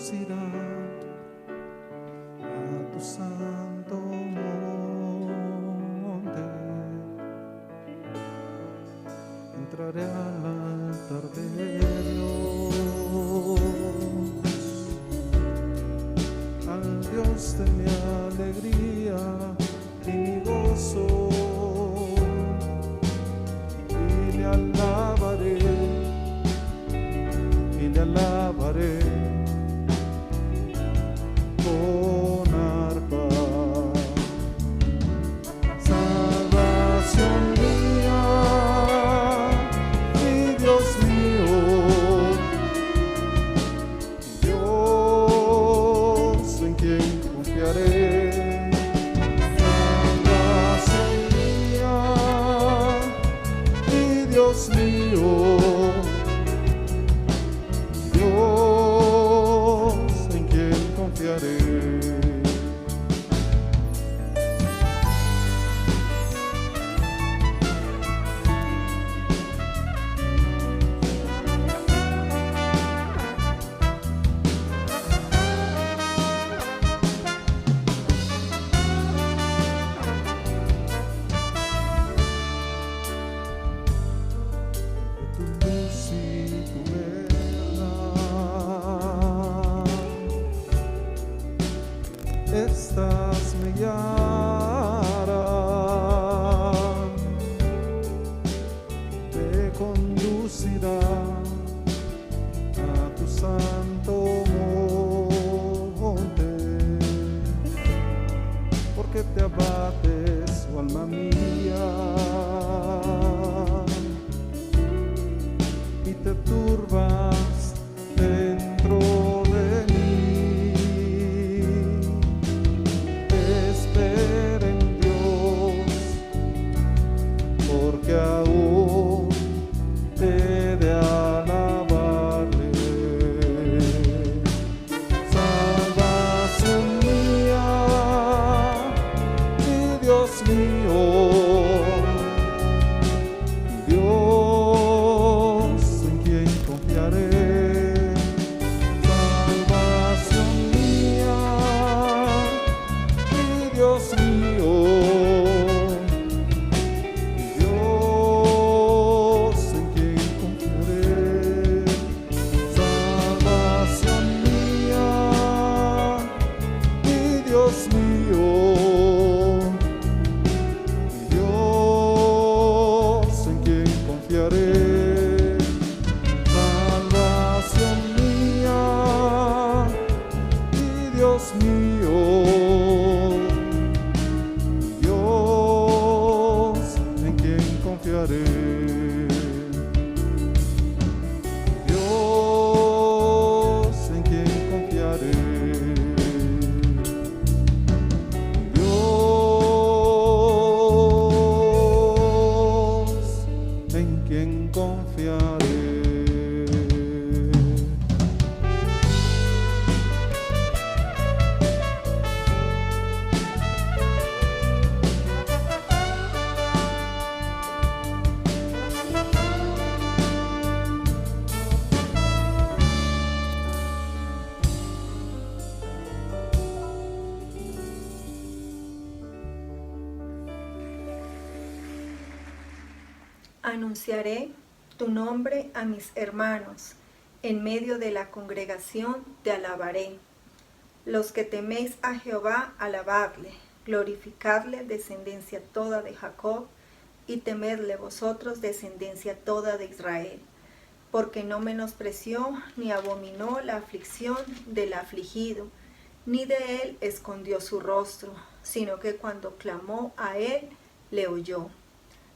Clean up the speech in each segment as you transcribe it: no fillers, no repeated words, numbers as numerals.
conducirán a tu santo monte. Entraré al altar de Dios, al Dios de mi alegría y mi gozo, y le alabaré, con arpa. Salvación mía y Dios mío, Dios en quien confiaré. Salvación mía y Dios mío, Dios en quien confiaré. Tu luz y tu verdad, estas me guiarán, te conducirán a tu santo monte, porque te abates, oh alma mía, y te turbas dentro de mí. Espera en Dios, porque aún te he de alabarle. Salvación mía y Dios mío, Dios en quien confiaré. Salvación mía y Dios mío, Dios en quien confiaré. Salvación mía y Dios mío, Dios en quien confiaré. Salvación mía y Dios mío, Dios en quien confiaré. Dios en quien confiaré. Dios en quien confiaré. Anunciaré tu nombre a mis hermanos, en medio de la congregación te alabaré. Los que teméis a Jehová, alabadle, glorificadle, descendencia toda de Jacob, y temedle vosotros, descendencia toda de Israel. Porque no menospreció ni abominó la aflicción del afligido, ni de él escondió su rostro, sino que cuando clamó a él, le oyó.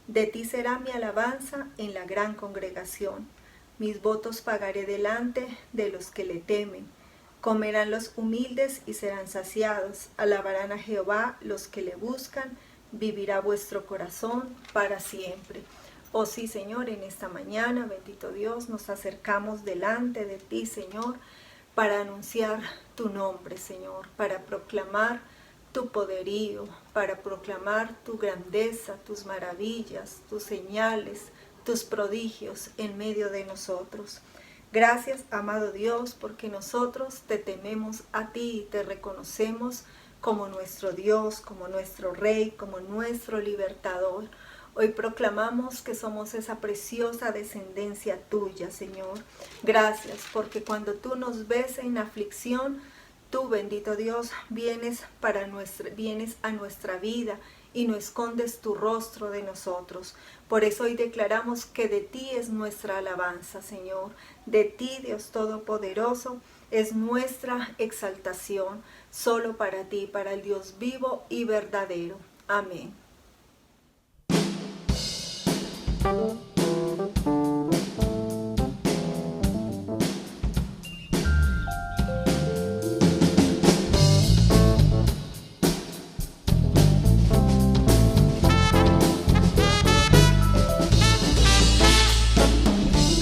De ti será mi alabanza en la gran congregación. Mis votos pagaré delante de los que le temen. Comerán los humildes y serán saciados. Alabarán a Jehová los que le buscan. Vivirá vuestro corazón para siempre. Oh sí, Señor, en esta mañana, bendito Dios, nos acercamos delante de ti, Señor, para anunciar tu nombre, Señor, para proclamar tu poderío, para proclamar tu grandeza, tus maravillas, tus señales, tus prodigios en medio de nosotros. Gracias, amado Dios, porque nosotros te tememos a ti y te reconocemos como nuestro Dios, como nuestro Rey, como nuestro libertador. Hoy proclamamos que somos esa preciosa descendencia tuya, Señor. Gracias, porque cuando tú nos ves en aflicción, tú, bendito Dios, vienes a nuestra vida y no escondes tu rostro de nosotros. Por eso hoy declaramos que de ti es nuestra alabanza, Señor. De ti, Dios Todopoderoso, es nuestra exaltación. Solo para ti, para el Dios vivo y verdadero. Amén.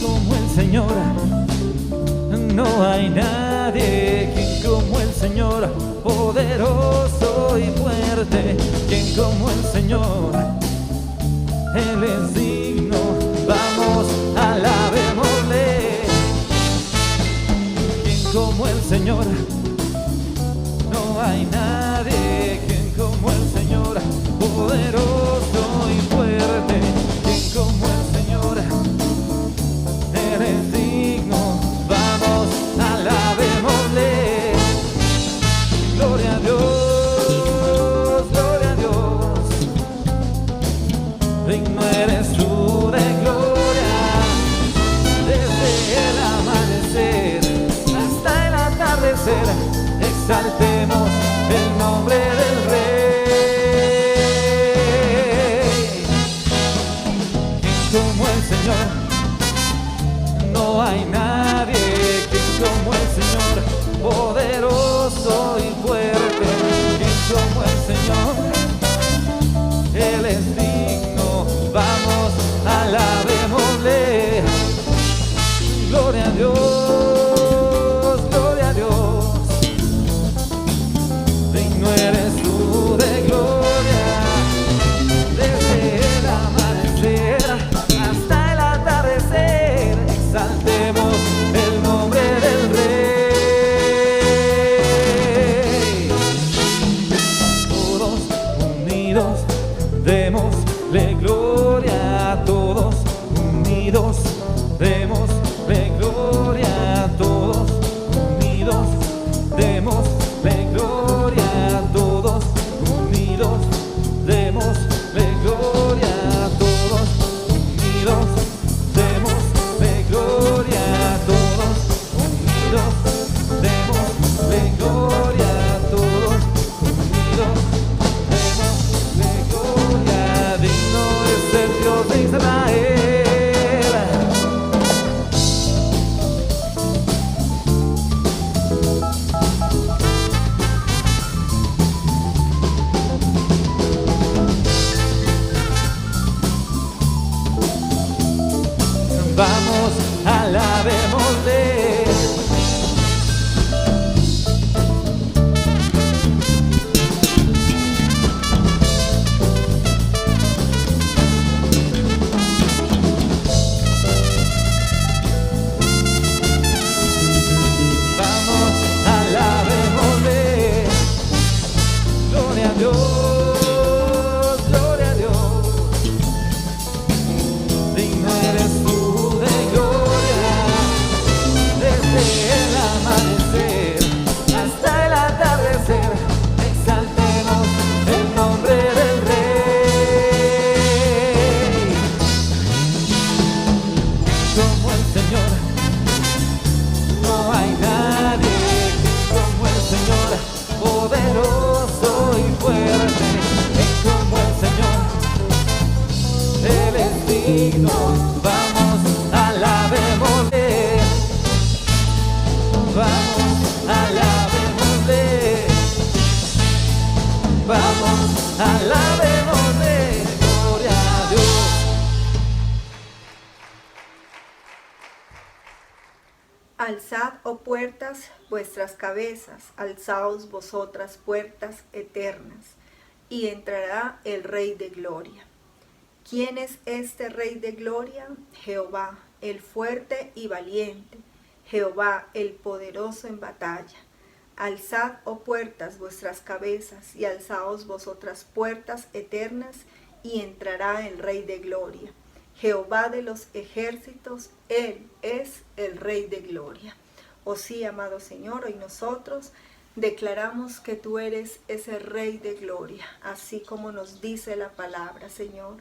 Como el Señor, no hay nadie quien como el Señor, poderoso y fuerte, quien como el Señor, Él es digno, vamos, alabémosle. Quien como el Señor, no hay nadie quien como el Señor, poderoso y fuerte, quien como el Señor, eres digno, vamos, alabémosle. Gloria a Dios, gloria a Dios. Digno eres tú de gloria, desde el amanecer hasta el atardecer. Exaltemos el nombre del Rey. Quien como el Señor, no hay nadie quien como el Señor, poderoso y fuerte, quien como el Señor, Él es digno, vamos, alabémosle. Gloria a Dios, gloria a Dios. Digno eres tú de gloria, desde el amanecer hasta el atardecer. Exaltemos el nombre del Rey. Todos unidos démosle gloria, todos unidos démosle gloria, todos unidos démosle gloria, todos unidos démosle gloria, todos unidos démosle gloria, todos unidos démosle gloria, todos unidos démosle gloria. Digno es el Dios de Israel. Vamos, alabémosle. Vamos, alabémosle. Gloria a Dios, gloria a Dios. Digno eres tú de gloria, desde el amanecer hasta el atardecer. Exaltemos el nombre del Rey. Como el Señor, no hay nadie como el Señor, poderoso y fuerte, como el Señor. Él es digno, vamos, alabémosle. Vamos, alabémosle. Vamos, alabémosle. Gloria a Dios. Alzad, oh puertas, vuestras cabezas, alzaos vosotras puertas eternas, y entrará el Rey de gloria. ¿Quién es este Rey de gloria? Jehová, el fuerte y valiente, Jehová el poderoso en batalla. Alzad, oh puertas, vuestras cabezas, y alzaos vosotras puertas eternas, y entrará el Rey de gloria. Jehová de los ejércitos, Él es el Rey de gloria. Oh sí, amado Señor, hoy nosotros declaramos que tú eres ese Rey de gloria, así como nos dice la palabra, Señor.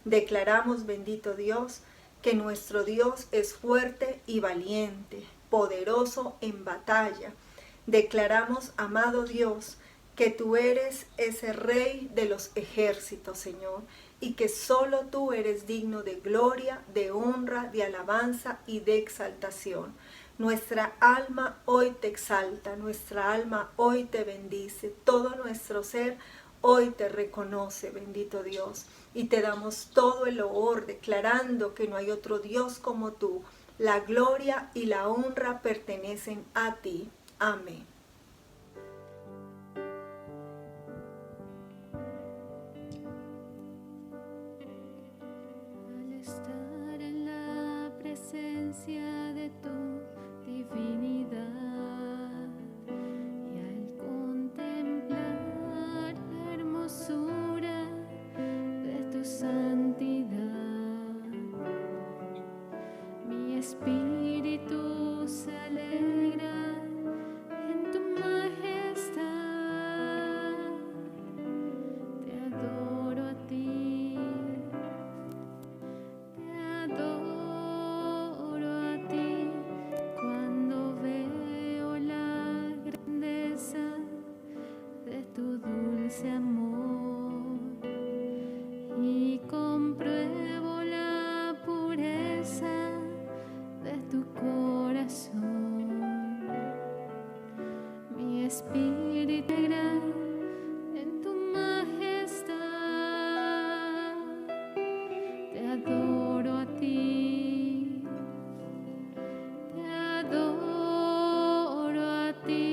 Declaramos, bendito Dios, que nuestro Dios es fuerte y valiente, poderoso en batalla. Declaramos, amado Dios, que tú eres ese Rey de los ejércitos, Señor, y que solo tú eres digno de gloria, de honra, de alabanza y de exaltación. Nuestra alma hoy te exalta, nuestra alma hoy te bendice, todo nuestro ser hoy te reconoce, bendito Dios, y te damos todo el loor, declarando que no hay otro Dios como tú. La gloria y la honra pertenecen a ti. Amén. Al estar en la presencia de tu divinidad y al contemplar la hermosura de tu santidad, mi espíritu se alegra en tu majestad. Te adoro a ti, te adoro a ti, cuando veo la grandeza de tu dulce amor y compruebo la pureza de tu corazón. Mi espíritu alegra en tu majestad. Te adoro a ti, te adoro a ti,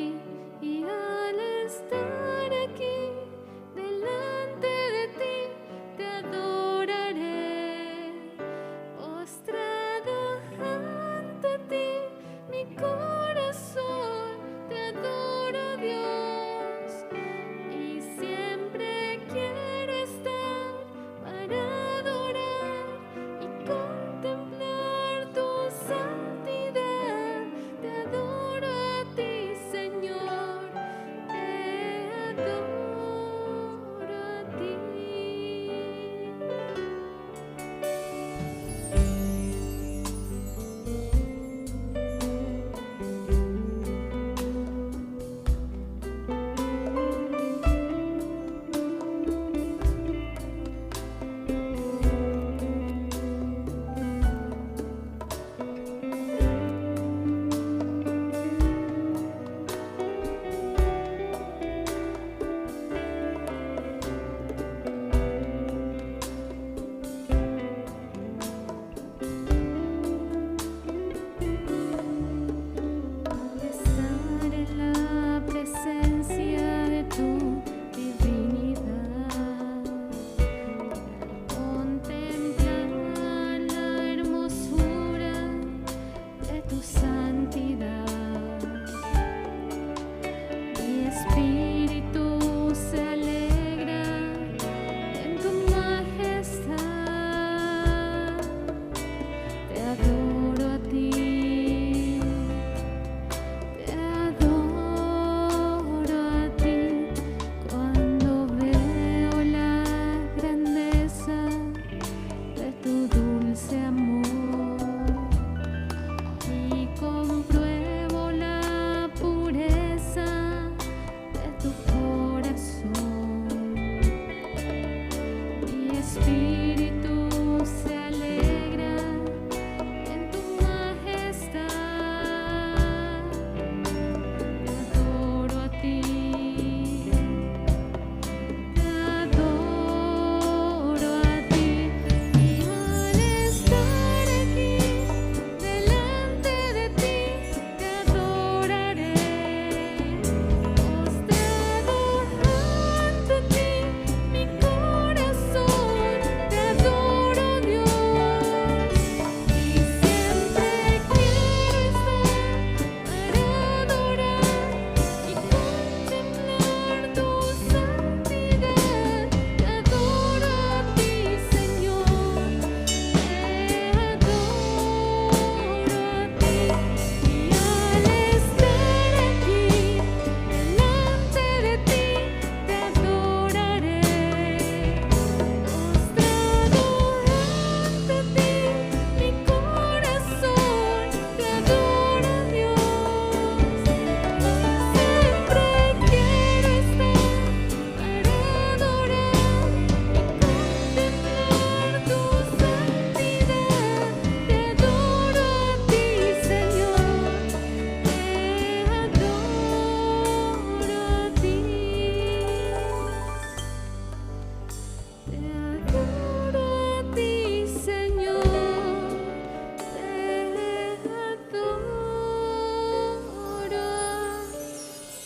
y al estar aquí delante de ti, te adoraré, postrado ante ti, mi corazón te adora, Dios, y siempre quiero estar para adorar y contemplar tu santidad. Te adoro a ti, Señor, te adoro a ti.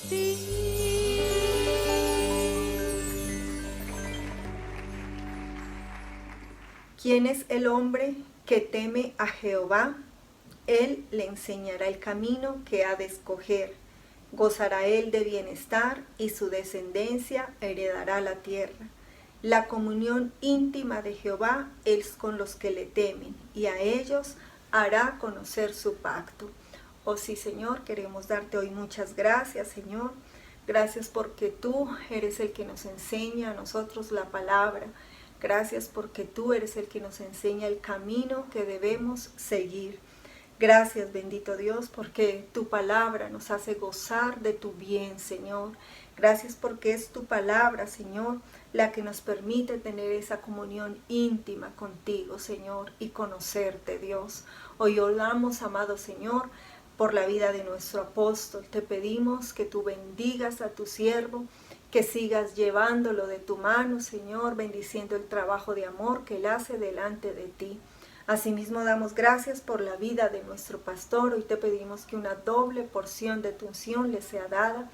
ti. ¿Quién es el hombre que teme a Jehová? Él le enseñará el camino que ha de escoger. Gozará él de bienestar y su descendencia heredará la tierra. La comunión íntima de Jehová es con los que le temen, y a ellos hará conocer su pacto. Oh sí, Señor, queremos darte hoy muchas gracias, Señor. Gracias porque tú eres el que nos enseña a nosotros la palabra. Gracias porque tú eres el que nos enseña el camino que debemos seguir. Gracias, bendito Dios, porque tu palabra nos hace gozar de tu bien, Señor. Gracias porque es tu palabra, Señor, la que nos permite tener esa comunión íntima contigo, Señor, y conocerte, Dios. Hoy oramos, amado Señor, por la vida de nuestro apóstol. Te pedimos que tú bendigas a tu siervo, que sigas llevándolo de tu mano, Señor, bendiciendo el trabajo de amor que él hace delante de ti. Asimismo, damos gracias por la vida de nuestro pastor. Hoy te pedimos que una doble porción de tu unción le sea dada,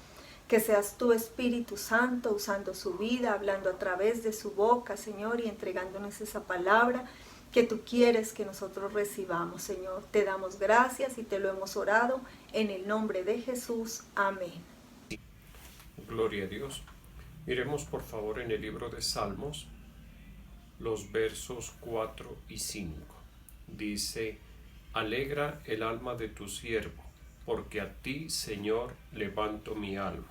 que seas tu Espíritu Santo usando su vida, hablando a través de su boca, Señor, y entregándonos esa palabra que tú quieres que nosotros recibamos, Señor. Te damos gracias y te lo hemos orado en el nombre de Jesús. Amén. Gloria a Dios. Miremos por favor en el libro de Salmos los versos 4 y 5. Dice: alegra el alma de tu siervo, porque a ti, Señor, levanto mi alma.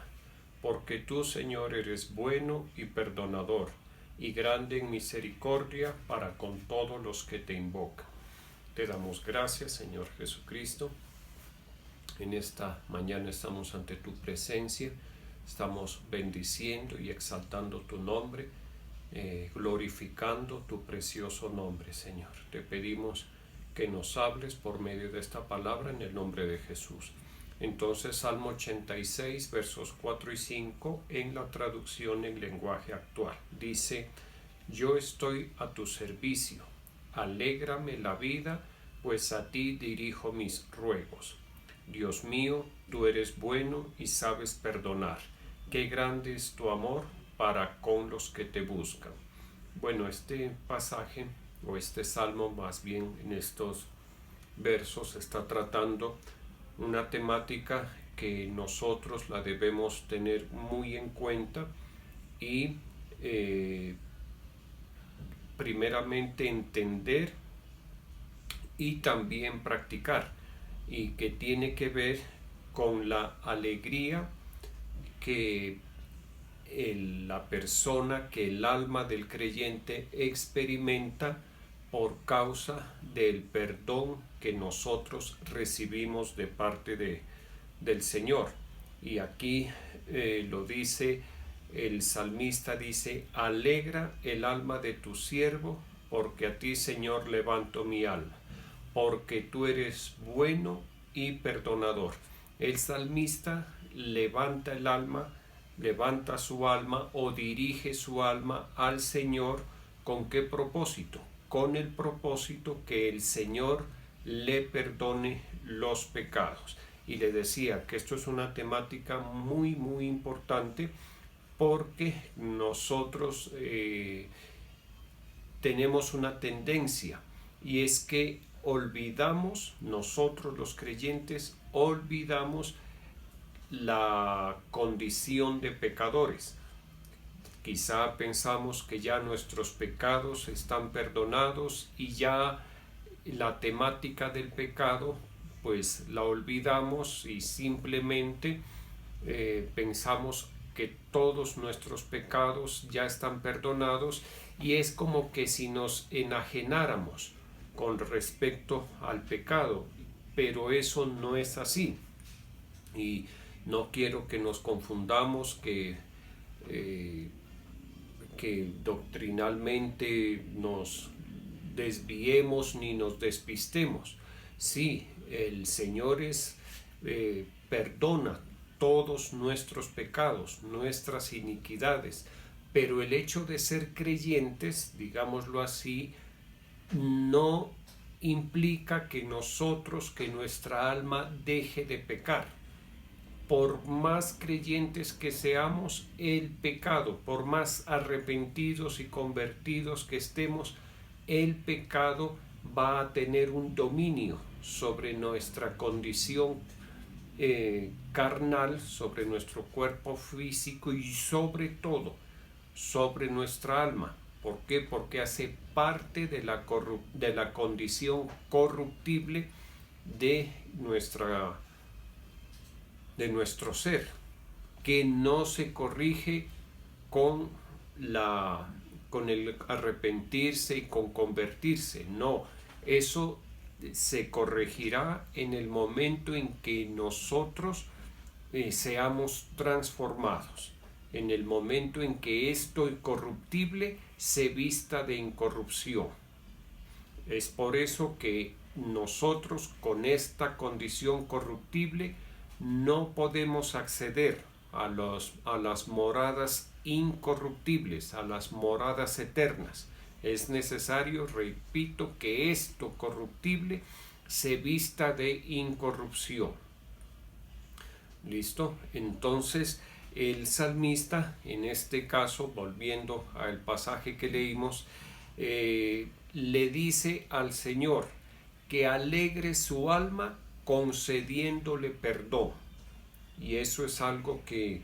Porque tú, Señor, eres bueno y perdonador, y grande en misericordia para con todos los que te invocan. Te damos gracias, Señor Jesucristo. En esta mañana estamos ante tu presencia, estamos bendiciendo y exaltando tu nombre, glorificando tu precioso nombre, Señor. Te pedimos que nos hables por medio de esta palabra en el nombre de Jesús. Entonces, Salmo 86, versos 4 y 5, en la traducción en lenguaje actual, dice: yo estoy a tu servicio, alégrame la vida, pues a ti dirijo mis ruegos. Dios mío, tú eres bueno y sabes perdonar. Qué grande es tu amor para con los que te buscan. Bueno, este pasaje, o este salmo más bien en estos versos, está tratando una temática que nosotros la debemos tener muy en cuenta y primeramente entender y también practicar, y que tiene que ver con la alegría que la persona, que el alma del creyente experimenta por causa del perdón que nosotros recibimos de parte del Señor. Y aquí lo dice el salmista, dice: alegra el alma de tu siervo, porque a ti, Señor, levanto mi alma, porque tú eres bueno y perdonador. El salmista levanta el alma, levanta su alma o dirige su alma al Señor. ¿Con qué propósito? Con el propósito que el Señor le perdone los pecados. Y le decía que esto es una temática muy muy importante, porque nosotros tenemos una tendencia, y es que olvidamos, nosotros los creyentes olvidamos la condición de pecadores. Quizá pensamos que ya nuestros pecados están perdonados y ya la temática del pecado pues la olvidamos, y simplemente pensamos que todos nuestros pecados ya están perdonados, y es como que si nos enajenáramos con respecto al pecado, pero eso no es así. Y no quiero que nos confundamos, que doctrinalmente nos desviemos ni nos despistemos. Sí, el Señor perdona todos nuestros pecados, nuestras iniquidades, pero el hecho de ser creyentes, digámoslo así, no implica que nuestra alma deje de pecar. por más creyentes que seamos, el pecado, por más arrepentidos y convertidos que estemos, el pecado va a tener un dominio sobre nuestra condición carnal, sobre nuestro cuerpo físico y sobre todo sobre nuestra alma. ¿Por qué? Porque hace parte de la condición corruptible de nuestro ser, que no se corrige con el arrepentirse y con convertirse. No, eso se corregirá en el momento en que nosotros seamos transformados, en el momento en que esto incorruptible se vista de incorrupción. Es por eso que nosotros, con esta condición corruptible, no podemos acceder a las moradas incorruptibles, a las moradas eternas. Es necesario, repito, que esto corruptible se vista de incorrupción. ¿Listo? Entonces, el salmista, en este caso, volviendo al pasaje que leímos, le dice al Señor que alegre su alma concediéndole perdón. Y eso es algo que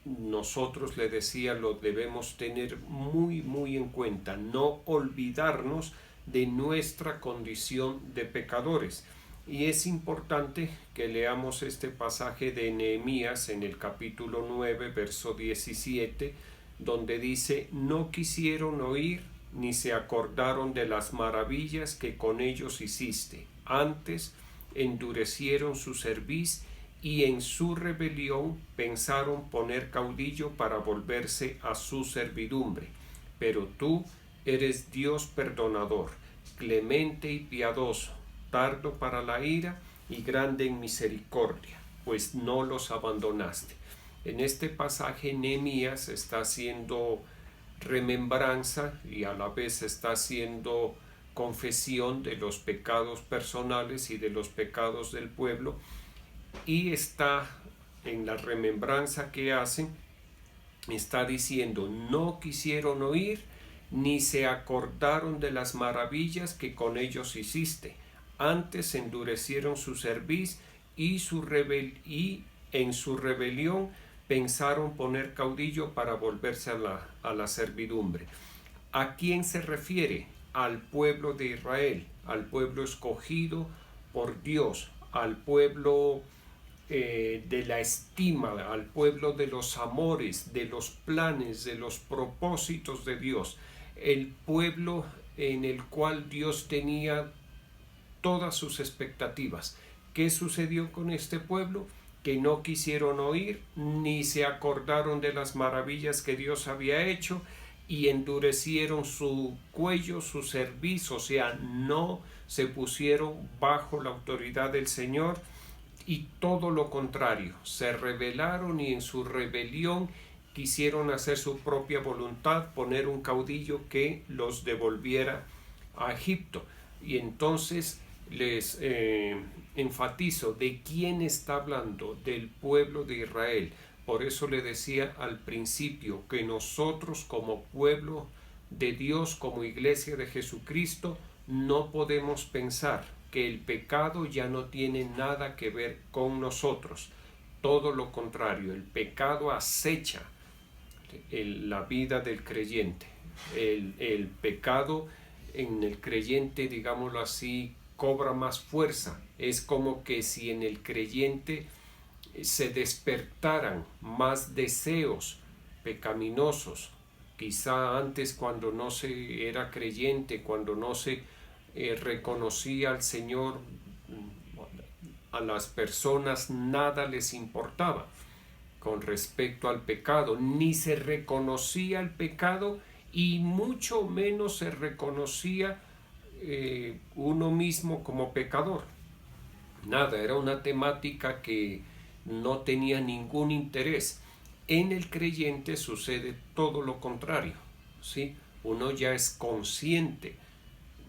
nosotros, le decía, lo debemos tener muy, muy en cuenta. No olvidarnos de nuestra condición de pecadores. Y es importante que leamos este pasaje de Nehemías en el capítulo 9, verso 17, donde dice: no quisieron oír ni se acordaron de las maravillas que con ellos hiciste. Antes endurecieron su cerviz y en su rebelión pensaron poner caudillo para volverse a su servidumbre. Pero tú eres Dios perdonador, clemente y piadoso, tardo para la ira y grande en misericordia, pues no los abandonaste. En este pasaje Nehemías está haciendo remembranza y a la vez está haciendo confesión de los pecados personales y de los pecados del pueblo, y está en la remembranza que hace, está diciendo: no quisieron oír ni se acordaron de las maravillas que con ellos hiciste. Antes endurecieron su cerviz y en su rebelión pensaron poner caudillo para volverse a la servidumbre. ¿A quién se refiere? Al pueblo de Israel, al pueblo escogido por Dios, al pueblo de la estima, al pueblo de los amores, de los planes, de los propósitos de Dios, el pueblo en el cual Dios tenía todas sus expectativas. ¿Qué sucedió con este pueblo? Que no quisieron oír ni se acordaron de las maravillas que Dios había hecho, y endurecieron su cuello, su cerviz, o sea, no se pusieron bajo la autoridad del Señor, y todo lo contrario, se rebelaron y en su rebelión quisieron hacer su propia voluntad, poner un caudillo que los devolviera a Egipto. Y entonces les enfatizo de quién está hablando: del pueblo de Israel. Por eso le decía al principio que nosotros, como pueblo de Dios, como iglesia de Jesucristo, no podemos pensar que el pecado ya no tiene nada que ver con nosotros. Todo lo contrario, el pecado acecha la vida del creyente. El pecado en el creyente, digámoslo así, cobra más fuerza. Es como que si en el creyente se despertaran más deseos pecaminosos. Quizá antes, cuando no se era creyente, cuando no se reconocía al Señor, a las personas nada les importaba con respecto al pecado, ni se reconocía el pecado y mucho menos se reconocía uno mismo como pecador. Nada, era una temática que no tenía ningún interés. En el creyente sucede todo lo contrario, ¿sí? Uno ya es consciente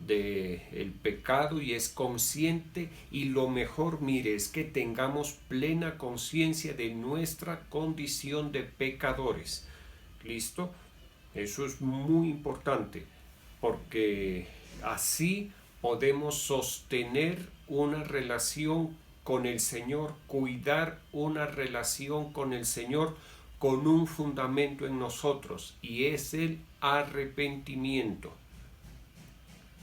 del pecado y es consciente, y lo mejor, mire, es que tengamos plena conciencia de nuestra condición de pecadores. ¿Listo? Eso es muy importante, porque así podemos sostener una relación con el Señor, cuidar una relación con el Señor con un fundamento en nosotros, y es el arrepentimiento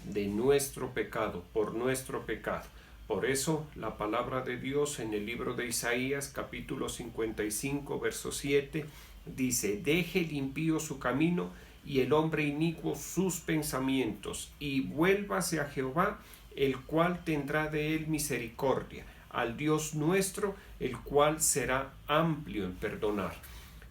de nuestro pecado, por nuestro pecado. Por eso la palabra de Dios en el libro de Isaías, capítulo 55, verso 7, dice: deje el impío su camino y el hombre inicuo sus pensamientos, y vuélvase a Jehová, el cual tendrá de él misericordia, al Dios nuestro, el cual será amplio en perdonar.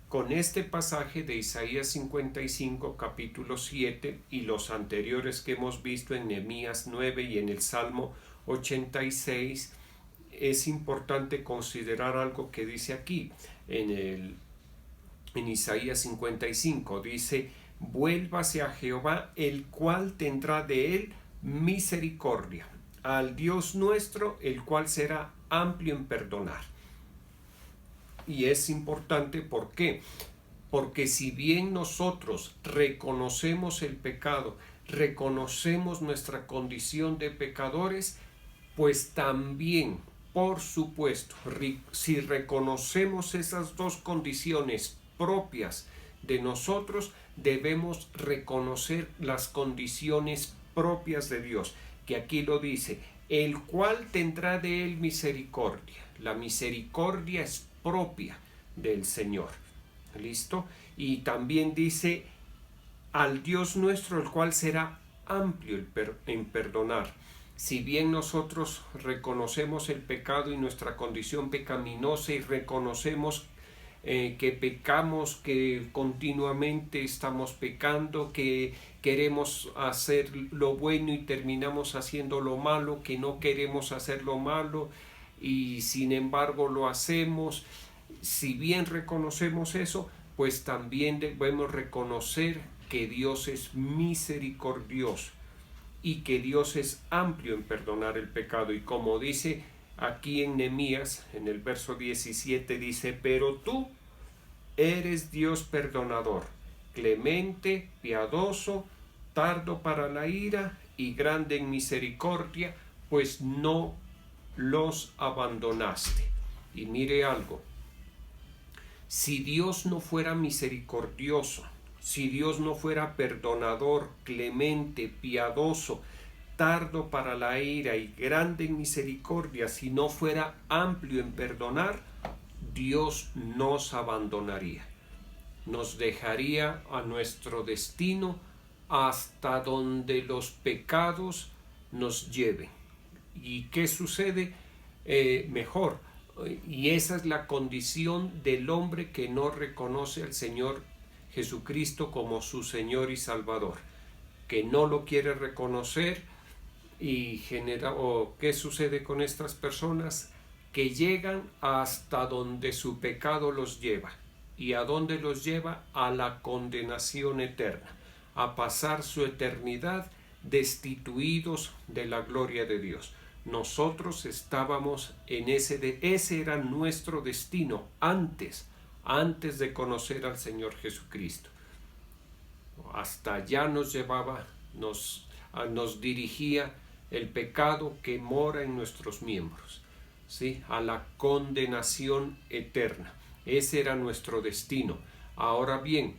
Con este pasaje de Isaías 55, capítulo 7, y los anteriores que hemos visto en Nehemías 9 y en el Salmo 86, es importante considerar algo que dice aquí. En Isaías 55 dice: vuélvase a Jehová, el cual tendrá de él misericordia, al Dios nuestro, el cual será amplio en perdonar. Y es importante, ¿por qué? Porque si bien nosotros reconocemos el pecado, reconocemos nuestra condición de pecadores, pues también, por supuesto, si reconocemos esas dos condiciones propias de nosotros, debemos reconocer las condiciones propias de Dios, que aquí lo dice: el cual tendrá de él misericordia. La misericordia es propia del Señor. ¿Listo? Y también dice: al Dios nuestro, el cual será amplio en perdonar. Si bien nosotros reconocemos el pecado y nuestra condición pecaminosa, y reconocemos que pecamos, que continuamente estamos pecando, que queremos hacer lo bueno y terminamos haciendo lo malo, que no queremos hacer lo malo y sin embargo lo hacemos. Si bien reconocemos eso, pues también debemos reconocer que Dios es misericordioso y que Dios es amplio en perdonar el pecado. Y como dice aquí en Nehemías, en el verso 17, dice: pero tú eres Dios perdonador, clemente, piadoso, tardo para la ira y grande en misericordia, pues no los abandonaste. Y mire algo: si Dios no fuera misericordioso, si Dios no fuera perdonador, clemente, piadoso, tardo para la ira y grande en misericordia, si no fuera amplio en perdonar, Dios nos abandonaría, nos dejaría a nuestro destino hasta donde los pecados nos lleven. ¿Y qué sucede? Mejor. Y esa es la condición del hombre que no reconoce al Señor Jesucristo como su Señor y Salvador, que no lo quiere reconocer. Y ¿qué sucede con estas personas? Que llegan hasta donde su pecado los lleva. ¿Y a dónde los lleva? A la condenación eterna, a pasar su eternidad destituidos de la gloria de Dios. Nosotros estábamos en ese era nuestro destino antes de conocer al Señor Jesucristo. Hasta allá nos llevaba, nos dirigía el pecado que mora en nuestros miembros, ¿sí? A la condenación eterna. Ese era nuestro destino. Ahora bien,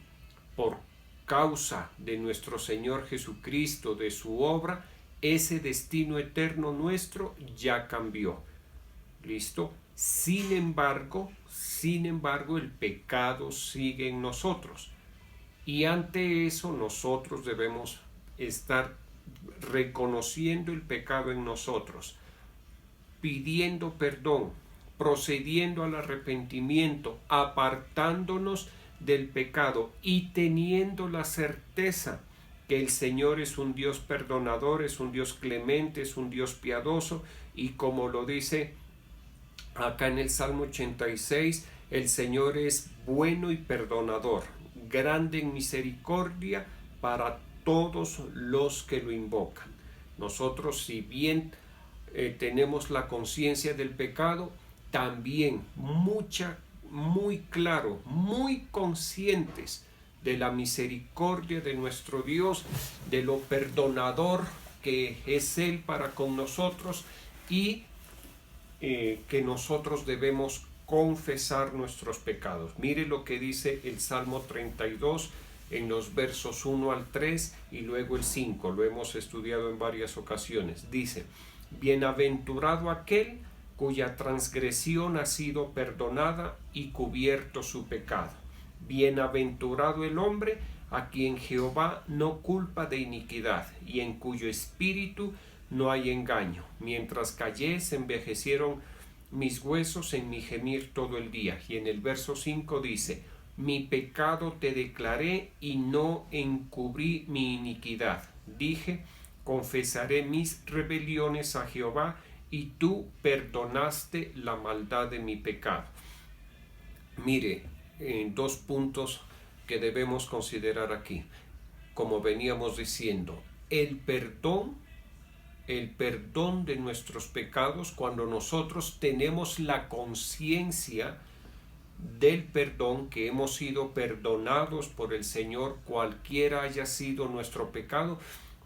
por causa de nuestro Señor Jesucristo, de su obra, ese destino eterno nuestro ya cambió. ¿Listo? Sin embargo, el pecado sigue en nosotros. Y ante eso nosotros debemos estar reconociendo el pecado en nosotros, pidiendo perdón, procediendo al arrepentimiento, apartándonos del pecado y teniendo la certeza que el Señor es un Dios perdonador, es un Dios clemente, es un Dios piadoso, y como lo dice acá en el Salmo 86, el Señor es bueno y perdonador, grande en misericordia para todos los que lo invocan. Nosotros, si bien tenemos la conciencia del pecado, también muy claro, muy conscientes de la misericordia de nuestro Dios, de lo perdonador que es Él para con nosotros, y que nosotros debemos confesar nuestros pecados. Mire lo que dice el Salmo 32 en los versos 1 al 3 y luego el 5. Lo hemos estudiado en varias ocasiones. Dice: bienaventurado aquel cuya transgresión ha sido perdonada y cubierto su pecado. Bienaventurado el hombre a quien Jehová no culpa de iniquidad y en cuyo espíritu no hay engaño. Mientras callé, se envejecieron mis huesos en mi gemir todo el día. Y en el verso 5 dice: mi pecado te declaré y no encubrí mi iniquidad. Dije: confesaré mis rebeliones a Jehová, y tú perdonaste la maldad de mi pecado. Mire, dos puntos que debemos considerar aquí. Como veníamos diciendo, el perdón de nuestros pecados, cuando nosotros tenemos la conciencia del perdón, que hemos sido perdonados por el Señor, cualquiera haya sido nuestro pecado,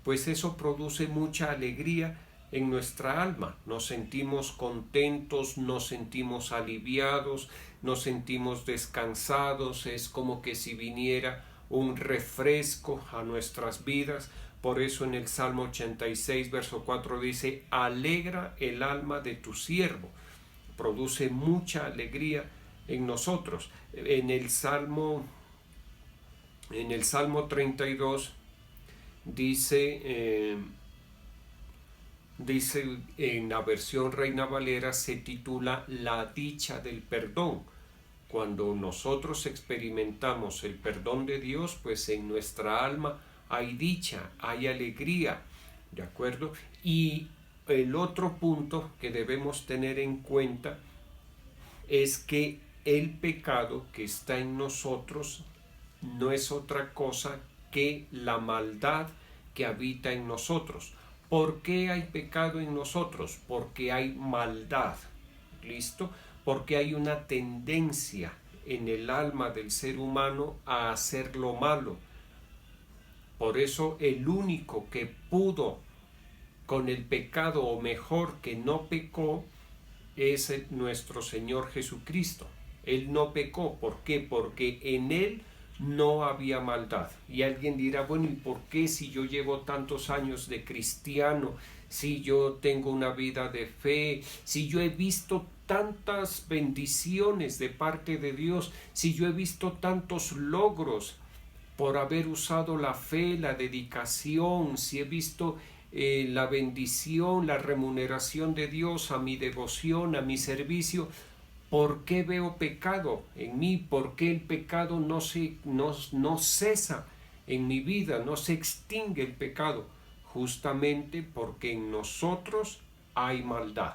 pues eso produce mucha alegría en nuestra alma. Nos sentimos contentos, nos sentimos aliviados, nos sentimos descansados. Es como que si viniera un refresco a nuestras vidas. Por eso en el Salmo 86, verso 4 dice: alegra el alma de tu siervo. Produce mucha alegría en nosotros. En el Salmo 32 dice en la versión Reina Valera, se titula La dicha del perdón. Cuando nosotros experimentamos el perdón de Dios, pues en nuestra alma hay dicha, hay alegría, ¿de acuerdo? Y el otro punto que debemos tener en cuenta es que el pecado que está en nosotros no es otra cosa que la maldad que habita en nosotros. ¿Por qué hay pecado en nosotros? Porque hay maldad, ¿listo? Porque hay una tendencia en el alma del ser humano a hacer lo malo. Por eso el único que pudo con el pecado, o mejor, que no pecó, es nuestro Señor Jesucristo. Él no pecó. ¿Por qué? Porque en Él no había maldad. Y alguien dirá: bueno, ¿y por qué, si yo llevo tantos años de cristiano, si yo tengo una vida de fe, si yo he visto tantas bendiciones de parte de Dios, si yo he visto tantos logros por haber usado la fe, la dedicación, si he visto la bendición, la remuneración de Dios a mi devoción, a mi servicio, ¿por qué veo pecado en mí? ¿Por qué el pecado no cesa en mi vida? No se extingue el pecado. Justamente porque en nosotros hay maldad.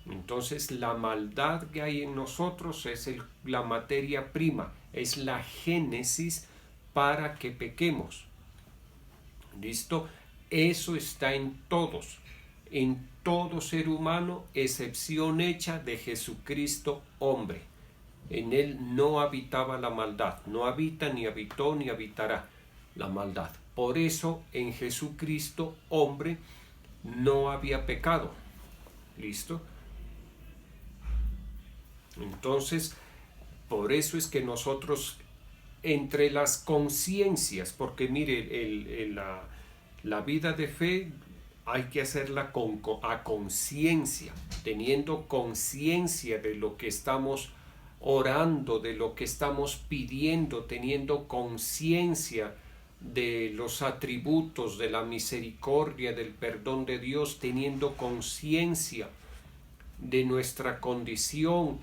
Entonces la maldad que hay en nosotros es la materia prima, es la génesis para que pequemos. ¿Listo? Eso está en todos, en todo ser humano, excepción hecha de Jesucristo hombre. En Él no habitaba la maldad, no habita, ni habitó, ni habitará la maldad. Por eso en Jesucristo hombre no había pecado. ¿Listo? Entonces, por eso es que nosotros, entre las conciencias, porque mire, la vida de fe hay que hacerla a conciencia, teniendo conciencia de lo que estamos orando, de lo que estamos pidiendo, teniendo conciencia de los atributos de la misericordia, del perdón de Dios, teniendo conciencia de nuestra condición,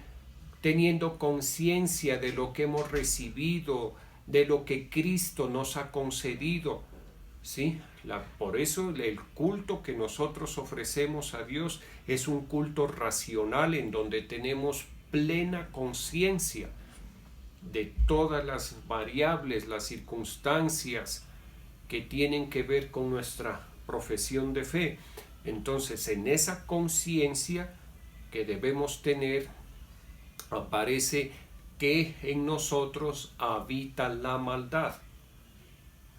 teniendo conciencia de lo que hemos recibido, de lo que Cristo nos ha concedido, ¿sí? Por eso el culto que nosotros ofrecemos a Dios es un culto racional, en donde tenemos plena conciencia de todas las variables, las circunstancias que tienen que ver con nuestra profesión de fe. Entonces, en esa conciencia que debemos tener, aparece que en nosotros habita la maldad.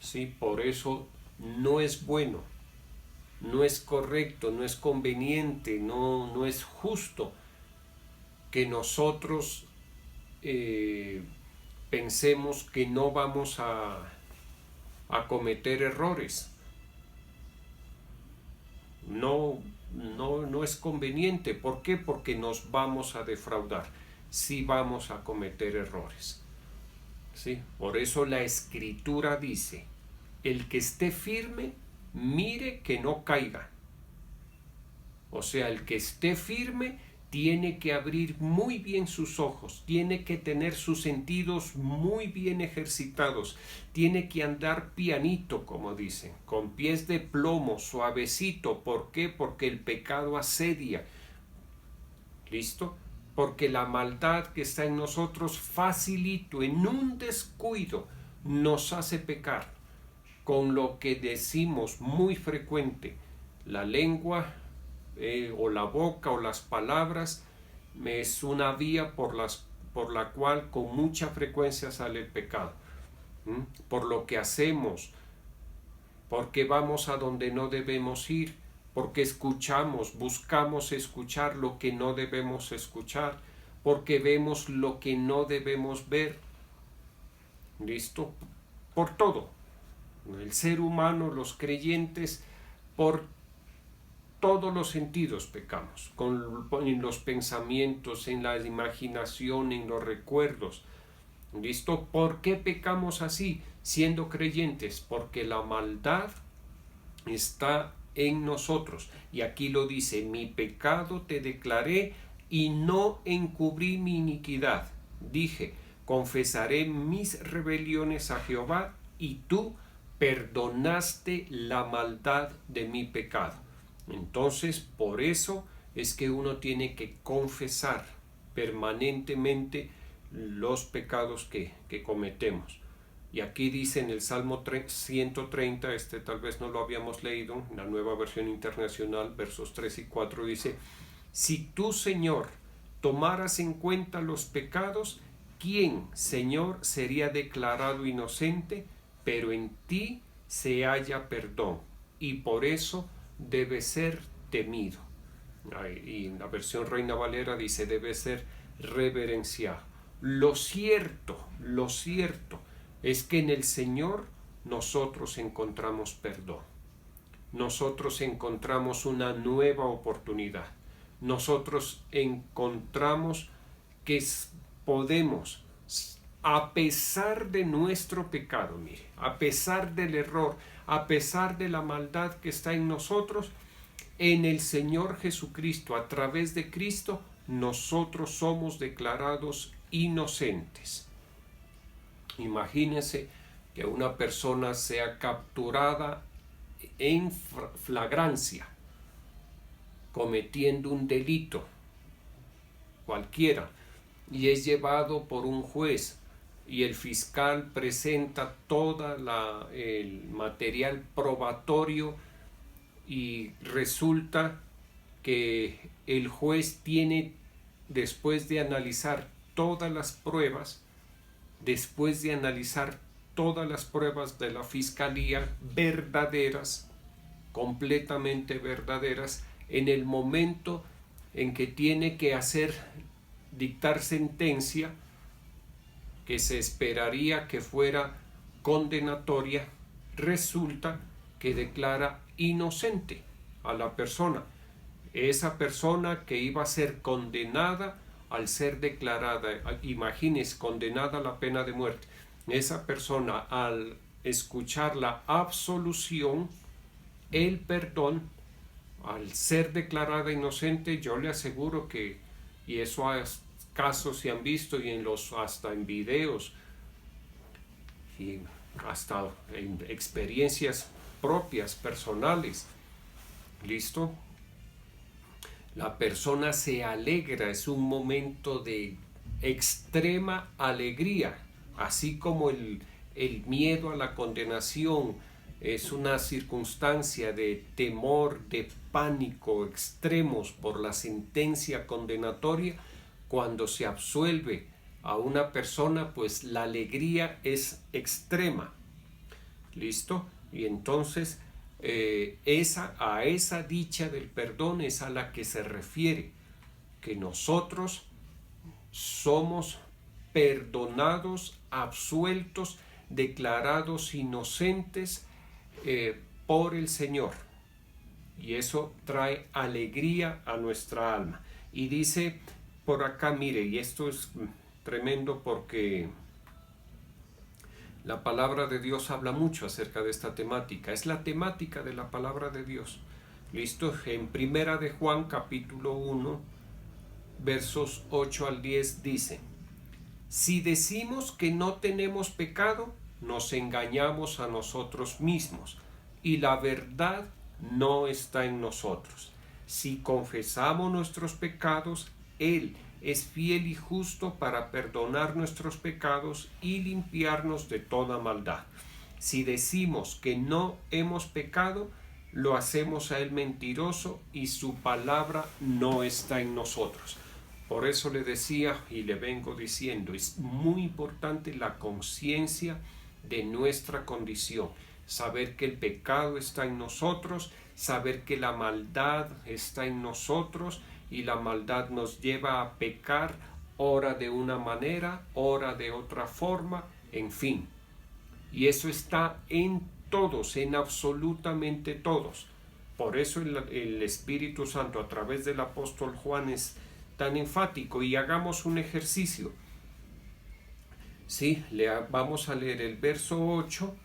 ¿Sí? Por eso no es bueno, no es correcto, no es conveniente, no es justo que nosotros pensemos que no vamos a cometer errores. No es conveniente. ¿Por qué? Porque nos vamos a defraudar. Sí vamos a cometer errores. ¿Sí? Por eso la Escritura dice, el que esté firme, mire que no caiga. O sea, el que esté firme tiene que abrir muy bien sus ojos, tiene que tener sus sentidos muy bien ejercitados, tiene que andar pianito, como dicen, con pies de plomo, suavecito. ¿Por qué? Porque el pecado asedia. ¿Listo? Porque la maldad que está en nosotros facilito, en un descuido, nos hace pecar. Con lo que decimos muy frecuente, la lengua o la boca o las palabras es una vía por la cual con mucha frecuencia sale el pecado. Por lo que hacemos, porque vamos a donde no debemos ir, porque buscamos escuchar lo que no debemos escuchar, porque vemos lo que no debemos ver. ¿Listo? Por todo. El ser humano, los creyentes, por todos los sentidos pecamos, en los pensamientos, en la imaginación, en los recuerdos. ¿Listo? ¿Por qué pecamos así siendo creyentes? Porque la maldad está en nosotros. Y aquí lo dice, mi pecado te declaré y no encubrí mi iniquidad. Dije, confesaré mis rebeliones a Jehová y tú perdonaste la maldad de mi pecado. Entonces, por eso es que uno tiene que confesar permanentemente los pecados que cometemos. Y aquí dice en el Salmo 130, tal vez no lo habíamos leído, en la Nueva Versión Internacional, versos 3 y 4, dice, si tú, Señor, tomaras en cuenta los pecados, ¿quién, Señor, sería declarado inocente? Pero en ti se halla perdón, y por eso debe ser temido. Y en la versión Reina Valera dice, debe ser reverenciado. Lo cierto es que en el Señor nosotros encontramos perdón. Nosotros encontramos una nueva oportunidad. Nosotros encontramos que podemos, a pesar de nuestro pecado, mire, a pesar del error, a pesar de la maldad que está en nosotros, en el Señor Jesucristo, a través de Cristo, nosotros somos declarados inocentes. Imagínense que una persona sea capturada en flagrancia, cometiendo un delito cualquiera, y es llevado por un juez, y el fiscal presenta todo el material probatorio, y resulta que el juez tiene, después de analizar todas las pruebas, de la fiscalía verdaderas, completamente verdaderas, en el momento en que tiene que dictar sentencia, que se esperaría que fuera condenatoria, resulta que declara inocente a la persona. Esa persona que iba a ser condenada, al ser declarada, imagínense, condenada a la pena de muerte, esa persona, al escuchar la absolución, el perdón, al ser declarada inocente, yo le aseguro que, y eso casos se han visto, y hasta en videos, y hasta en experiencias propias, personales, ¿listo? La persona se alegra, es un momento de extrema alegría, así como el miedo a la condenación es una circunstancia de temor, de pánico extremos por la sentencia condenatoria, cuando se absuelve a una persona, pues la alegría es extrema. ¿Listo? Y entonces a esa dicha del perdón es a la que se refiere, que nosotros somos perdonados, absueltos, declarados inocentes por el Señor, y eso trae alegría a nuestra alma. Y dice por acá, mire, y esto es tremendo porque la palabra de Dios habla mucho acerca de esta temática, es la temática de la palabra de Dios. ¿Listo? En Primera de Juan capítulo 1 versos 8 al 10 dice: si decimos que no tenemos pecado, nos engañamos a nosotros mismos, y la verdad no está en nosotros. Si confesamos nuestros pecados, Él es fiel y justo para perdonar nuestros pecados y limpiarnos de toda maldad. Si decimos que no hemos pecado, lo hacemos a Él mentiroso, y su palabra no está en nosotros. Por eso le decía y le vengo diciendo, es muy importante la conciencia de nuestra condición, saber que el pecado está en nosotros, saber que la maldad está en nosotros, y la maldad nos lleva a pecar, ora de una manera, ora de otra forma, en fin. Y eso está en todos, en absolutamente todos. Por eso el Espíritu Santo a través del apóstol Juan es tan enfático. Y hagamos un ejercicio. Sí, vamos a leer el verso 8,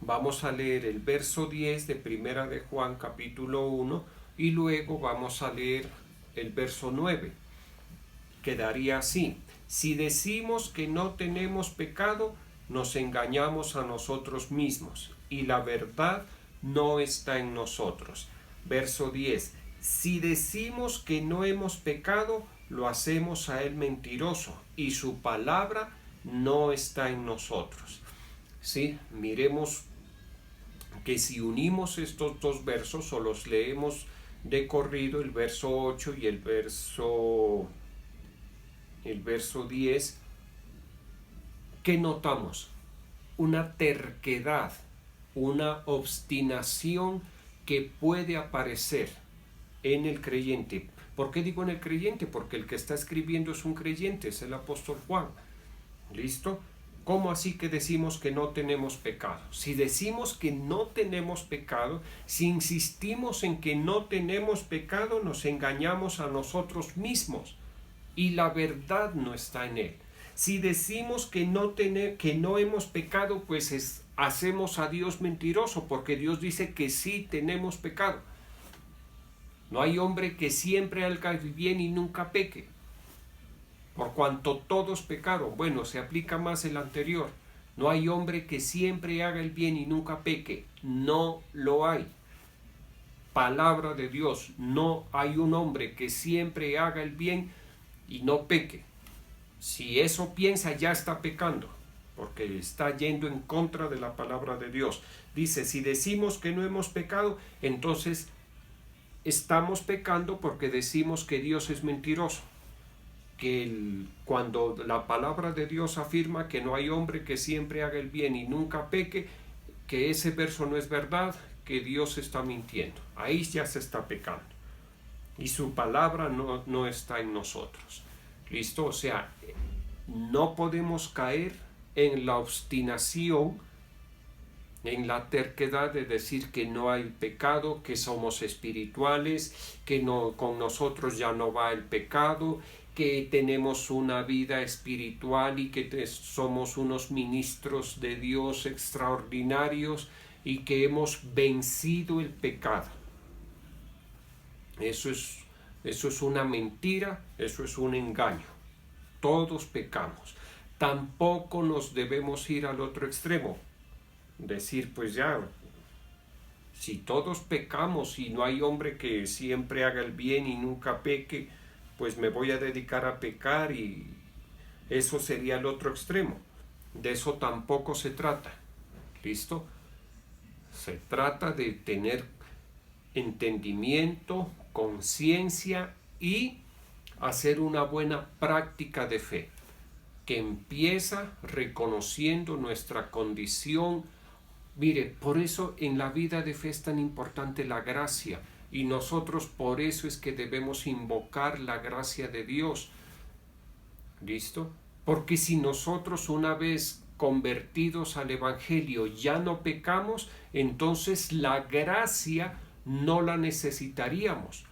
vamos a leer el verso 10 de Primera de Juan capítulo 1, y luego vamos a leer el verso 9. Quedaría así: si decimos que no tenemos pecado, nos engañamos a nosotros mismos, y la verdad no está en nosotros. Verso 10. Si decimos que no hemos pecado, lo hacemos a Él mentiroso, y su palabra no está en nosotros. Sí, miremos que si unimos estos dos versos, o los leemos de corrido, el verso 8 y el verso 10, ¿qué notamos? Una terquedad, una obstinación que puede aparecer en el creyente. ¿Por qué digo en el creyente? Porque el que está escribiendo es un creyente, es el apóstol Juan. ¿Listo? ¿Cómo así que decimos que no tenemos pecado? Si decimos que no tenemos pecado, si insistimos en que no tenemos pecado, nos engañamos a nosotros mismos, y la verdad no está en Él. Si decimos que no hemos pecado, pues hacemos a Dios mentiroso, porque Dios dice que sí tenemos pecado. No hay hombre que siempre haga el bien y nunca peque, por cuanto todos pecaron. Bueno, se aplica más el anterior. No hay hombre que siempre haga el bien y nunca peque. No lo hay. Palabra de Dios, no hay un hombre que siempre haga el bien y no peque. Si eso piensa, ya está pecando, porque está yendo en contra de la palabra de Dios. Dice, si decimos que no hemos pecado, entonces estamos pecando porque decimos que Dios es mentiroso. Cuando la palabra de Dios afirma que no hay hombre que siempre haga el bien y nunca peque, que ese verso no es verdad, que Dios está mintiendo. Ahí ya se está pecando. Y su palabra no está en nosotros. ¿Listo? O sea, no podemos caer en la obstinación, en la terquedad de decir que no hay pecado, que somos espirituales, que con nosotros ya no va el pecado, que tenemos una vida espiritual y que somos unos ministros de Dios extraordinarios y que hemos vencido el pecado. Eso es una mentira, eso es un engaño. Todos pecamos. Tampoco nos debemos ir al otro extremo. Decir, pues ya, si todos pecamos y no hay hombre que siempre haga el bien y nunca peque, pues me voy a dedicar a pecar, y eso sería el otro extremo. De eso tampoco se trata. ¿Listo? Se trata de tener entendimiento, conciencia y hacer una buena práctica de fe, que empieza reconociendo nuestra condición. Mire, por eso en la vida de fe es tan importante la gracia, y nosotros por eso es que debemos invocar la gracia de Dios. ¿Listo? Porque si nosotros, una vez convertidos al Evangelio, ya no pecamos, entonces la gracia no la necesitaríamos.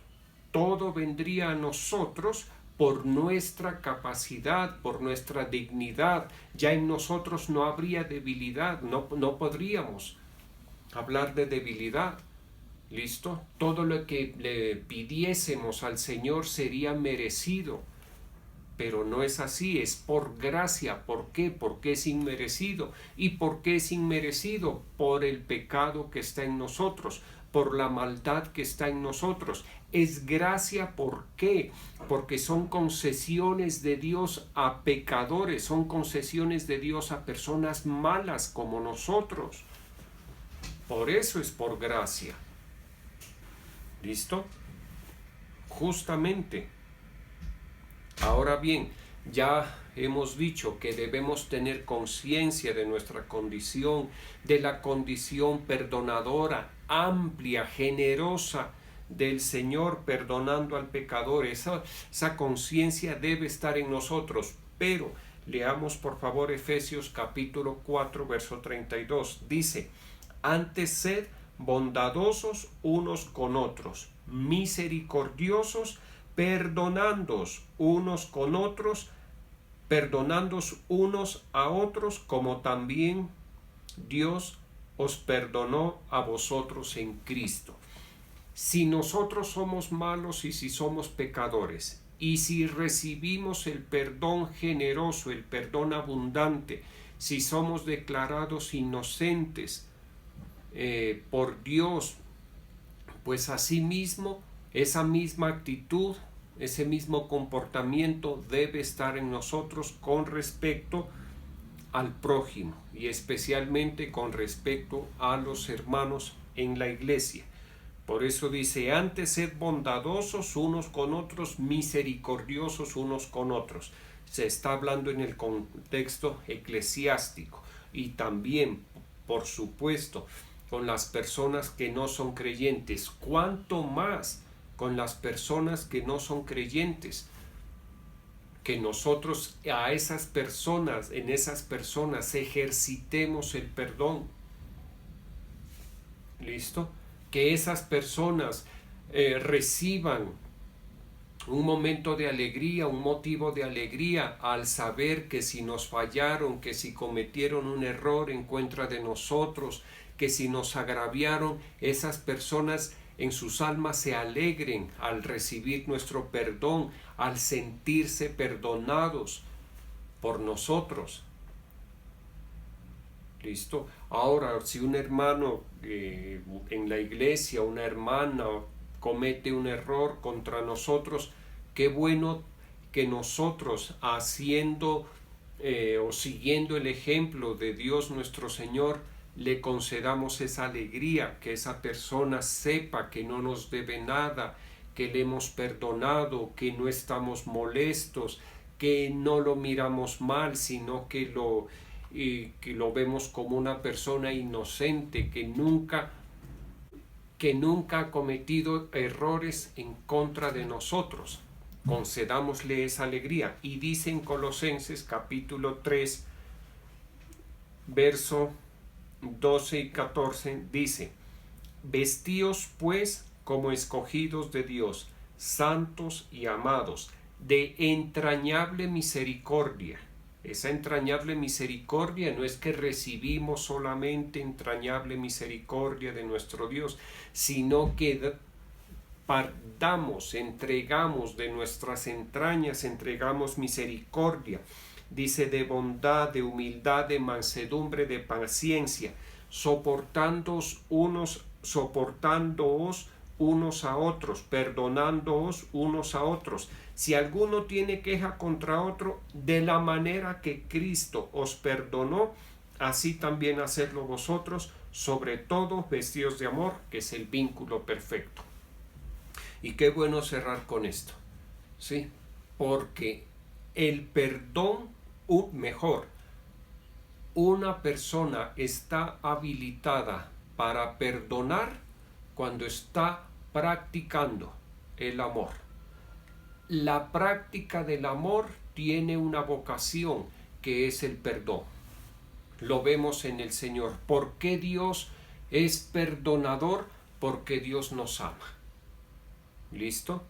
Todo vendría a nosotros por nuestra capacidad, por nuestra dignidad. Ya en nosotros no habría debilidad, no podríamos hablar de debilidad. ¿Listo? Todo lo que le pidiésemos al Señor sería merecido. Pero no es así, es por gracia. ¿Por qué? Porque es inmerecido. ¿Y por qué es inmerecido? Por el pecado que está en nosotros, por la maldad que está en nosotros. Es gracia, ¿por qué? Porque son concesiones de Dios a pecadores, son concesiones de Dios a personas malas como nosotros. Por eso es por gracia. ¿Listo? Justamente. Ahora bien, ya hemos dicho que debemos tener conciencia de nuestra condición, de la condición perdonadora, amplia, generosa del Señor, perdonando al pecador. Esa conciencia debe estar en nosotros. Pero leamos por favor Efesios capítulo 4, verso 32. Dice: antes sed bondadosos unos con otros, misericordiosos, perdonándoos unos con otros, perdonándoos unos a otros, como también Dios os perdonó a vosotros en Cristo. Si nosotros somos malos y si somos pecadores, y si recibimos el perdón generoso, el perdón abundante, si somos declarados inocentes por Dios, pues asimismo esa misma actitud, ese mismo comportamiento debe estar en nosotros con respecto al prójimo, y especialmente con respecto a los hermanos en la iglesia. Por eso dice: antes sed bondadosos unos con otros, misericordiosos unos con otros. Se está hablando en el contexto eclesiástico, y también, por supuesto, con las personas que no son creyentes. ¿Cuánto más con las personas que no son creyentes? Que nosotros a esas personas, en esas personas ejercitemos el perdón. ¿Listo? Que esas personas reciban un momento de alegría, un motivo de alegría al saber que si nos fallaron, que si cometieron un error en contra de nosotros, que si nos agraviaron, esas personas en sus almas se alegren al recibir nuestro perdón, al sentirse perdonados por nosotros. ¿Listo? Ahora, si un hermano en la iglesia, una hermana comete un error contra nosotros, qué bueno que nosotros, haciendo o siguiendo el ejemplo de Dios nuestro Señor, le concedamos esa alegría, que esa persona sepa que no nos debe nada, que le hemos perdonado, que no estamos molestos, que no lo miramos mal, sino que lo vemos como una persona inocente, que nunca ha cometido errores en contra de nosotros. Concedámosle esa alegría. Y dice en Colosenses capítulo 3, verso 12 y 14, dice: vestíos pues como escogidos de Dios, santos y amados, de entrañable misericordia. Esa entrañable misericordia no es que recibimos solamente entrañable misericordia de nuestro Dios, sino que entregamos de nuestras entrañas, entregamos misericordia. Dice: de bondad, de humildad, de mansedumbre, de paciencia, soportándoos unos a otros, perdonándoos unos a otros. Si alguno tiene queja contra otro, de la manera que Cristo os perdonó, así también hacedlo vosotros sobre todo vestidos de amor, que es el vínculo perfecto. Y qué bueno cerrar con esto, ¿sí? Porque el perdón, mejor, una persona está habilitada para perdonar cuando está practicando el amor. La práctica del amor tiene una vocación que es el perdón. Lo vemos en el Señor. ¿Por qué Dios es perdonador? Porque Dios nos ama. ¿Listo?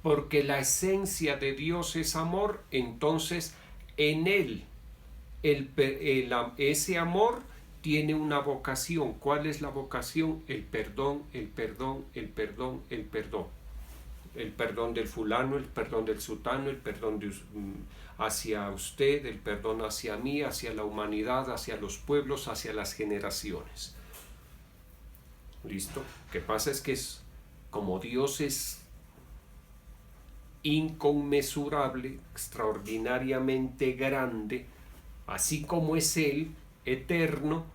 Porque la esencia de Dios es amor, entonces en Él ese amor tiene una vocación. ¿Cuál es la vocación? El perdón, el perdón, el perdón, el perdón. El perdón del fulano, el perdón del sutano, el perdón hacia usted, el perdón hacia mí, hacia la humanidad, hacia los pueblos, hacia las generaciones. ¿Listo? Lo que pasa es que como Dios es inconmensurable, extraordinariamente grande, así como es Él, eterno,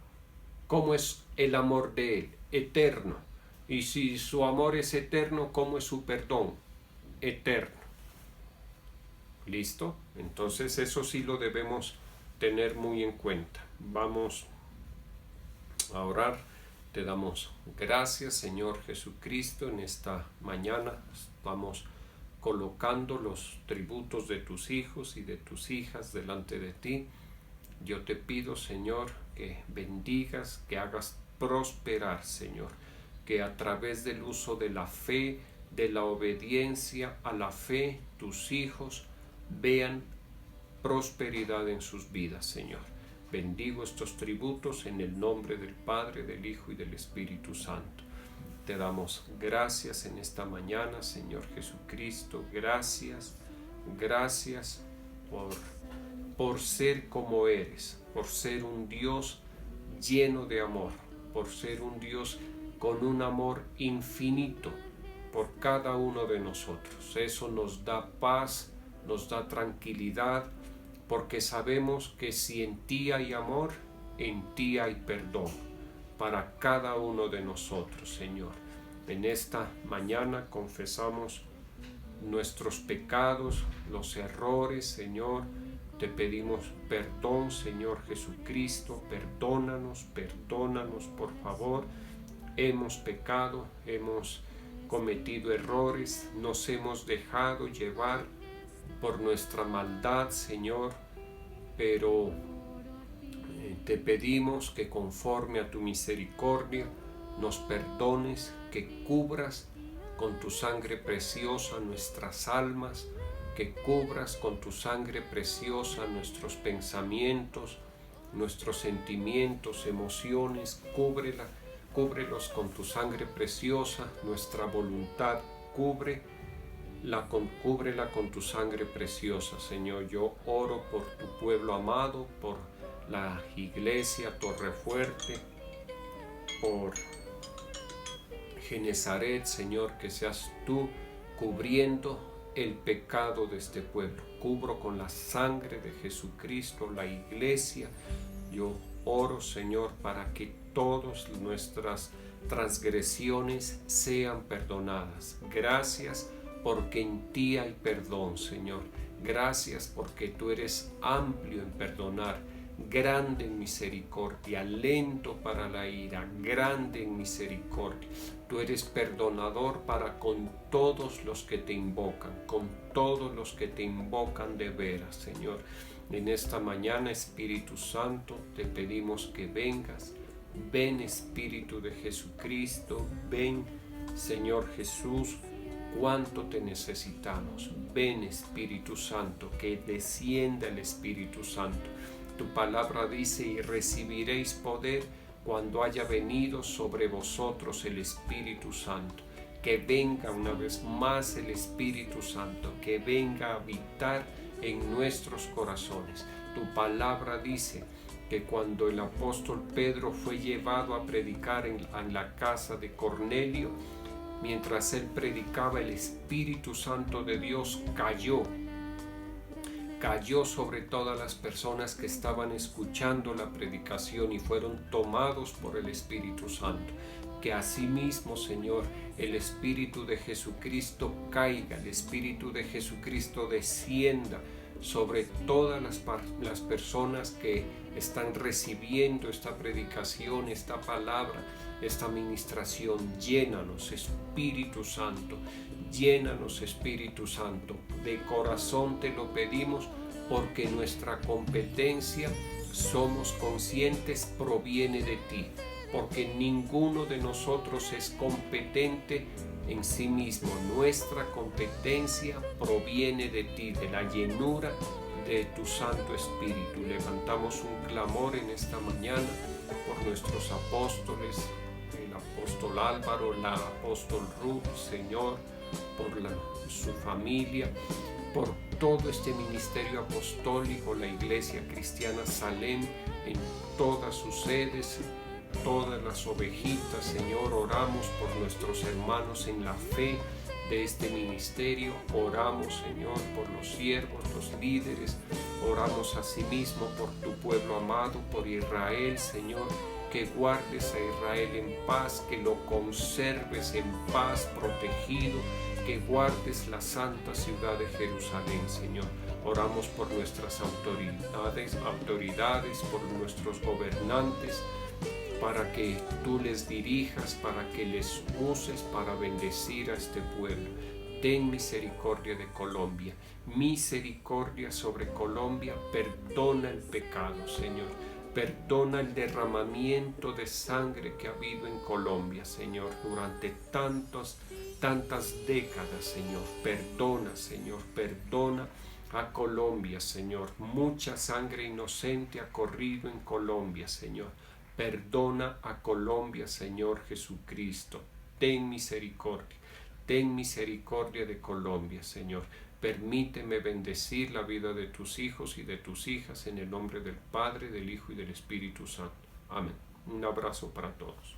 como es el amor de Él, eterno. Y si su amor es eterno, ¿cómo es su perdón? Eterno. ¿Listo? Entonces eso sí lo debemos tener muy en cuenta. Vamos a orar. Te damos gracias, Señor Jesucristo, en esta mañana. Vamos colocando los tributos de tus hijos y de tus hijas delante de ti. Yo te pido, Señor, que bendigas, que hagas prosperar, Señor, que a través del uso de la fe, de la obediencia a la fe, tus hijos vean prosperidad en sus vidas, Señor. Bendigo estos tributos en el nombre del Padre, del Hijo y del Espíritu Santo. Te damos gracias en esta mañana, Señor Jesucristo. Gracias, gracias por ser como eres, por ser un Dios lleno de amor, por ser un Dios con un amor infinito por cada uno de nosotros. Eso nos da paz, nos da tranquilidad, porque sabemos que si en ti hay amor, en ti hay perdón para cada uno de nosotros, Señor. En esta mañana confesamos nuestros pecados, los errores, Señor. Te pedimos perdón, Señor Jesucristo. Perdónanos, perdónanos, por favor. Hemos pecado, hemos cometido errores, nos hemos dejado llevar por nuestra maldad, Señor, pero te pedimos que conforme a tu misericordia nos perdones, que cubras con tu sangre preciosa nuestras almas, que cubras con tu sangre preciosa nuestros pensamientos, nuestros sentimientos, emociones, cúbrelos con tu sangre preciosa, nuestra voluntad, cúbrela con tu sangre preciosa, Señor. Yo oro por tu pueblo amado, por la iglesia Torrefuerte, por Genezaret, Señor, que seas tú cubriendo el pecado de este pueblo. Cubro con la sangre de Jesucristo la iglesia. Yo oro, Señor, para que todas nuestras transgresiones sean perdonadas. Gracias porque en ti hay perdón, Señor. Gracias porque tú eres amplio en perdonar, grande en misericordia, lento para la ira, grande en misericordia. Tú eres perdonador para con todos los que te invocan, con todos los que te invocan de veras, Señor. En esta mañana, Espíritu Santo, te pedimos que vengas. Ven, Espíritu de Jesucristo, ven, Señor Jesús, cuánto te necesitamos. Ven, Espíritu Santo, que descienda el Espíritu Santo. Tu palabra dice: y recibiréis poder cuando haya venido sobre vosotros el Espíritu Santo. Que venga una vez más el Espíritu Santo, que venga a habitar en nuestros corazones. Tu palabra dice que cuando el apóstol Pedro fue llevado a predicar en la casa de Cornelio, mientras él predicaba, el Espíritu Santo de Dios cayó cayó sobre todas las personas que estaban escuchando la predicación y fueron tomados por el Espíritu Santo. Que asimismo, Señor, el Espíritu de Jesucristo caiga, el Espíritu de Jesucristo descienda sobre todas las personas que están recibiendo esta predicación, esta palabra, esta ministración. Llénanos, Espíritu Santo, llénanos, Espíritu Santo. De corazón te lo pedimos, porque nuestra competencia, somos conscientes, proviene de ti, porque ninguno de nosotros es competente en sí mismo. Nuestra competencia proviene de ti, de la llenura de tu Santo Espíritu. Levantamos un clamor en esta mañana por nuestros apóstoles, el apóstol Álvaro, la apóstol Ruth, Señor, por su familia, por todo este ministerio apostólico, la Iglesia Cristiana Salem, en todas sus sedes, todas las ovejitas. Señor, oramos por nuestros hermanos en la fe de este ministerio. Oramos, Señor, por los siervos, los líderes. Oramos asimismo por tu pueblo amado, por Israel, Señor, que guardes a Israel en paz, que lo conserves en paz, protegido, que guardes la santa ciudad de Jerusalén, Señor. Oramos por nuestras autoridades, por nuestros gobernantes, para que tú les dirijas, para que les uses para bendecir a este pueblo. Ten misericordia de Colombia, misericordia sobre Colombia. Perdona el pecado, Señor. Perdona el derramamiento de sangre que ha habido en Colombia, Señor, durante tantas décadas, Señor. Perdona, Señor, perdona a Colombia, Señor. Mucha sangre inocente ha corrido en Colombia, Señor. Perdona a Colombia, Señor Jesucristo. Ten misericordia de Colombia, Señor. Permíteme bendecir la vida de tus hijos y de tus hijas en el nombre del Padre, del Hijo y del Espíritu Santo. Amén. Un abrazo para todos.